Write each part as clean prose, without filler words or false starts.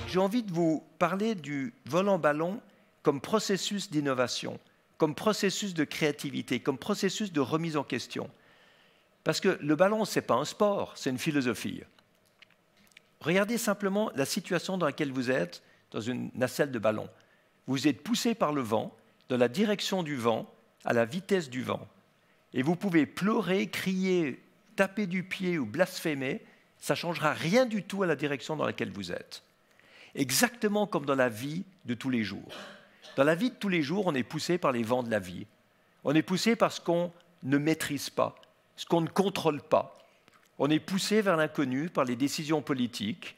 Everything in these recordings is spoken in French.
J'ai envie de vous parler du vol en ballon comme processus d'innovation, comme processus de créativité, comme processus de remise en question. Parce que le ballon, ce n'est pas un sport, c'est une philosophie. Regardez simplement la situation dans laquelle vous êtes dans une nacelle de ballon. Vous êtes poussé par le vent, dans la direction du vent, à la vitesse du vent. Et vous pouvez pleurer, crier, taper du pied ou blasphémer, ça ne changera rien du tout à la direction dans laquelle vous êtes. Exactement comme dans la vie de tous les jours. Dans la vie de tous les jours, on est poussé par les vents de la vie. On est poussé par ce qu'on ne maîtrise pas, ce qu'on ne contrôle pas. On est poussé vers l'inconnu par les décisions politiques,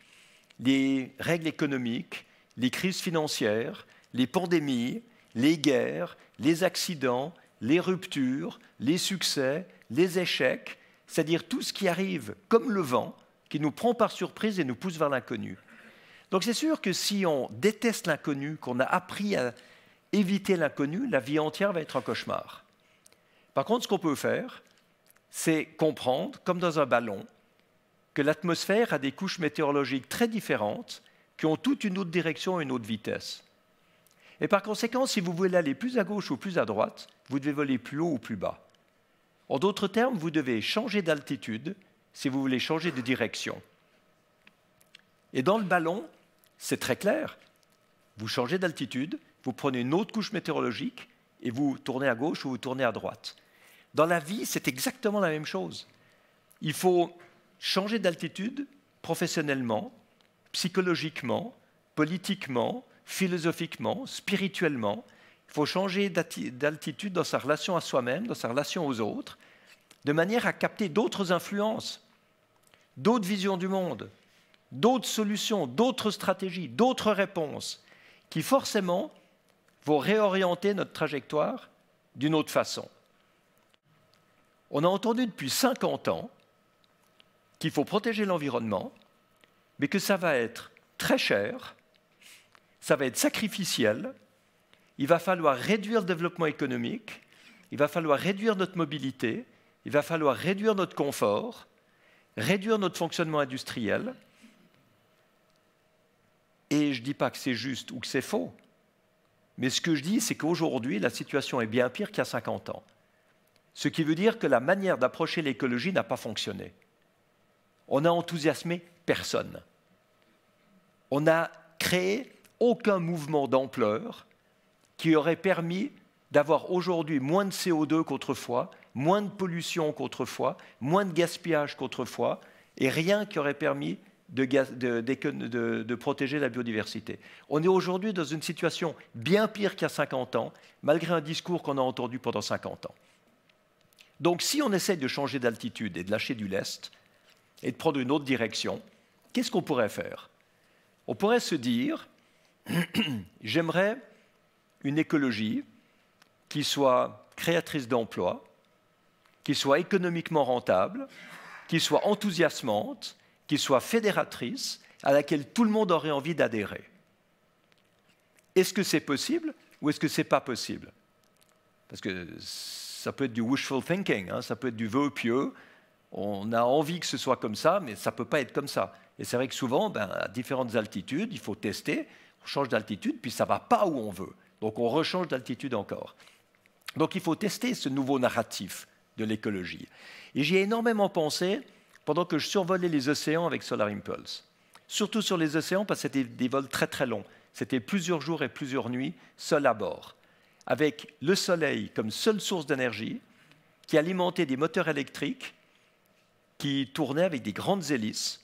les règles économiques, les crises financières, les pandémies, les guerres, les accidents, les ruptures, les succès, les échecs, c'est-à-dire tout ce qui arrive comme le vent, qui nous prend par surprise et nous pousse vers l'inconnu. Donc c'est sûr que si on déteste l'inconnu, qu'on a appris à éviter l'inconnu, la vie entière va être un cauchemar. Par contre, ce qu'on peut faire, c'est comprendre, comme dans un ballon, que l'atmosphère a des couches météorologiques très différentes, qui ont toutes une autre direction et une autre vitesse. Et par conséquent, si vous voulez aller plus à gauche ou plus à droite, vous devez voler plus haut ou plus bas. En d'autres termes, vous devez changer d'altitude si vous voulez changer de direction. Et dans le ballon, c'est très clair. Vous changez d'altitude, vous prenez une autre couche météorologique et vous tournez à gauche ou vous tournez à droite. Dans la vie, c'est exactement la même chose. Il faut changer d'altitude professionnellement, psychologiquement, politiquement, philosophiquement, spirituellement. Il faut changer d'altitude dans sa relation à soi-même, dans sa relation aux autres, de manière à capter d'autres influences, d'autres visions du monde, d'autres solutions, d'autres stratégies, d'autres réponses, qui forcément vont réorienter notre trajectoire d'une autre façon. On a entendu depuis 50 ans qu'il faut protéger l'environnement, mais que ça va être très cher, ça va être sacrificiel, il va falloir réduire le développement économique, il va falloir réduire notre mobilité, il va falloir réduire notre confort, réduire notre fonctionnement industriel. Et je ne dis pas que c'est juste ou que c'est faux, mais ce que je dis, c'est qu'aujourd'hui, la situation est bien pire qu'il y a 50 ans. Ce qui veut dire que la manière d'approcher l'écologie n'a pas fonctionné. On n'a enthousiasmé personne. On n'a créé aucun mouvement d'ampleur qui aurait permis d'avoir aujourd'hui moins de CO2 qu'autrefois, moins de pollution qu'autrefois, moins de gaspillage qu'autrefois, et rien qui aurait permis de protéger la biodiversité. On est aujourd'hui dans une situation bien pire qu'il y a 50 ans, malgré un discours qu'on a entendu pendant 50 ans. Donc si on essaie de changer d'altitude et de lâcher du lest, et de prendre une autre direction, qu'est-ce qu'on pourrait faire? On pourrait se dire, j'aimerais une écologie qui soit créatrice d'emplois, qui soit économiquement rentable, qui soit enthousiasmante, qui soit fédératrice, à laquelle tout le monde aurait envie d'adhérer. Est-ce que c'est possible ou est-ce que ce n'est pas possible? Parce que ça peut être du wishful thinking, hein, ça peut être du vœu pieux. On a envie que ce soit comme ça, mais ça ne peut pas être comme ça. Et c'est vrai que souvent, à différentes altitudes, il faut tester, on change d'altitude, puis ça ne va pas où on veut. Donc on rechange d'altitude encore. Donc il faut tester ce nouveau narratif de l'écologie. Et j'y ai énormément pensé pendant que je survolais les océans avec Solar Impulse. Surtout sur les océans, parce que c'était des vols très très longs. C'était plusieurs jours et plusieurs nuits, seul à bord, avec le soleil comme seule source d'énergie, qui alimentait des moteurs électriques qui tournaient avec des grandes hélices,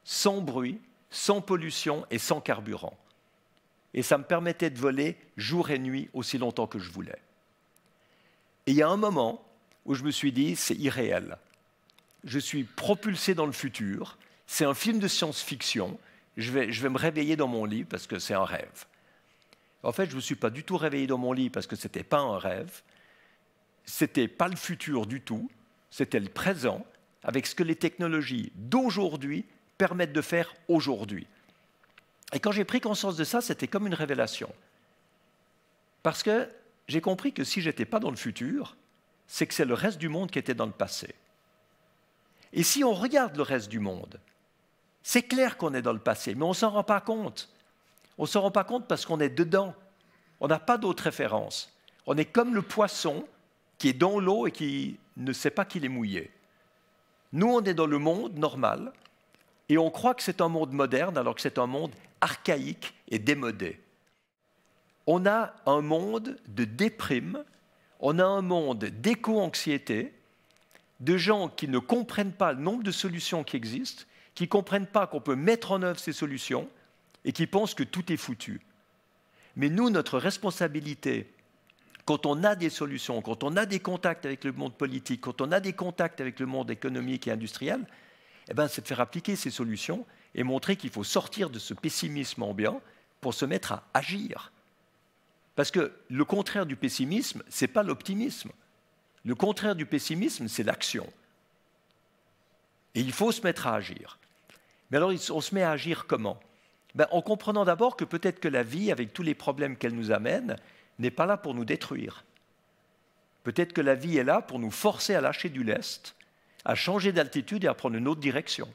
sans bruit, sans pollution et sans carburant. Et ça me permettait de voler jour et nuit aussi longtemps que je voulais. Et il y a un moment où je me suis dit, c'est irréel. Je suis propulsé dans le futur, c'est un film de science-fiction, je vais me réveiller dans mon lit parce que c'est un rêve. En fait, je ne me suis pas du tout réveillé dans mon lit parce que ce n'était pas un rêve, ce n'était pas le futur du tout, c'était le présent, avec ce que les technologies d'aujourd'hui permettent de faire aujourd'hui. Et quand j'ai pris conscience de ça, c'était comme une révélation. Parce que j'ai compris que si je n'étais pas dans le futur, c'est que c'est le reste du monde qui était dans le passé. Et si on regarde le reste du monde, C'est clair qu'on est dans le passé, mais on ne s'en rend pas compte. On ne s'en rend pas compte parce qu'on est dedans. On n'a pas d'autre référence. On est comme le poisson qui est dans l'eau et qui ne sait pas qu'il est mouillé. Nous, on est dans le monde normal et on croit que c'est un monde moderne alors que c'est un monde archaïque et démodé. On a un monde de déprime, on a un monde d'éco-anxiété, de gens qui ne comprennent pas le nombre de solutions qui existent, qui ne comprennent pas qu'on peut mettre en œuvre ces solutions et qui pensent que tout est foutu. Mais nous, notre responsabilité, quand on a des solutions, quand on a des contacts avec le monde politique, quand on a des contacts avec le monde économique et industriel, eh ben, c'est de faire appliquer ces solutions et montrer qu'il faut sortir de ce pessimisme ambiant pour se mettre à agir. Parce que le contraire du pessimisme, ce n'est pas l'optimisme. Le contraire du pessimisme, c'est l'action. Et il faut se mettre à agir. Mais alors, on se met à agir comment? En comprenant d'abord que peut-être que la vie, avec tous les problèmes qu'elle nous amène, n'est pas là pour nous détruire. Peut-être que la vie est là pour nous forcer à lâcher du lest, à changer d'altitude et à prendre une autre direction.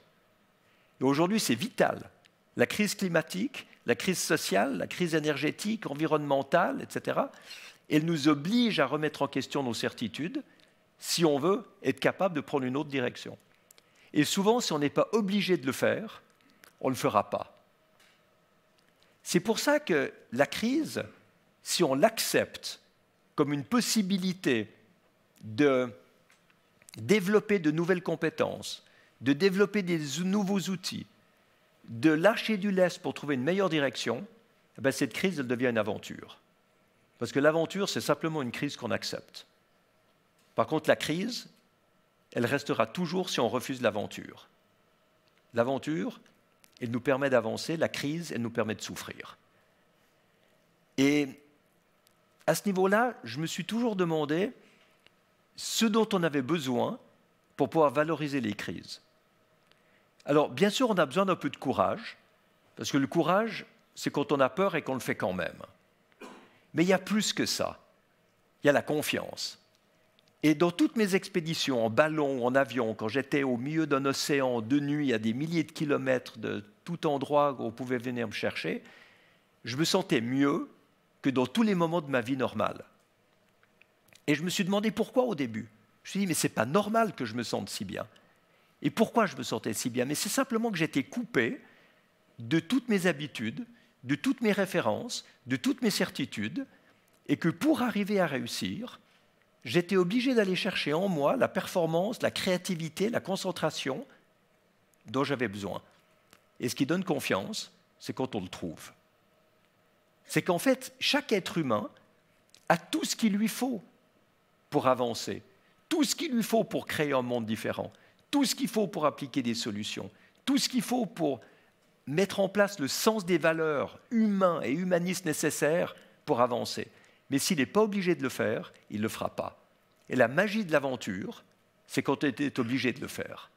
Et aujourd'hui, c'est vital. La crise climatique, la crise sociale, la crise énergétique, environnementale, etc., elle nous oblige à remettre en question nos certitudes si on veut être capable de prendre une autre direction. Et souvent, si on n'est pas obligé de le faire, on ne le fera pas. C'est pour ça que la crise, si on l'accepte comme une possibilité de développer de nouvelles compétences, de développer des nouveaux outils, de lâcher du lest pour trouver une meilleure direction, cette crise, elle devient une aventure. Parce que l'aventure, c'est simplement une crise qu'on accepte. Par contre, la crise, elle restera toujours si on refuse l'aventure. L'aventure, elle nous permet d'avancer, la crise, elle nous permet de souffrir. Et à ce niveau-là, je me suis toujours demandé ce dont on avait besoin pour pouvoir valoriser les crises. Alors, bien sûr, on a besoin d'un peu de courage, parce que le courage, c'est quand on a peur et qu'on le fait quand même. Mais il y a plus que ça. Il y a la confiance. Et dans toutes mes expéditions, en ballon, en avion, quand j'étais au milieu d'un océan de nuit à des milliers de kilomètres de tout endroit où on pouvait venir me chercher, je me sentais mieux que dans tous les moments de ma vie normale. Et je me suis demandé pourquoi au début. Je me suis dit, mais ce n'est pas normal que je me sente si bien. Et pourquoi je me sentais si bien? Mais c'est simplement que j'étais coupé de toutes mes habitudes, de toutes mes références, de toutes mes certitudes, et que pour arriver à réussir, j'étais obligé d'aller chercher en moi la performance, la créativité, la concentration dont j'avais besoin. Et ce qui donne confiance, c'est quand on le trouve. C'est qu'en fait, chaque être humain a tout ce qu'il lui faut pour avancer, tout ce qu'il lui faut pour créer un monde différent, tout ce qu'il faut pour appliquer des solutions, tout ce qu'il faut pour mettre en place le sens des valeurs humains et humanistes nécessaires pour avancer. Mais s'il n'est pas obligé de le faire, il ne le fera pas. Et la magie de l'aventure, c'est quand on est obligé de le faire.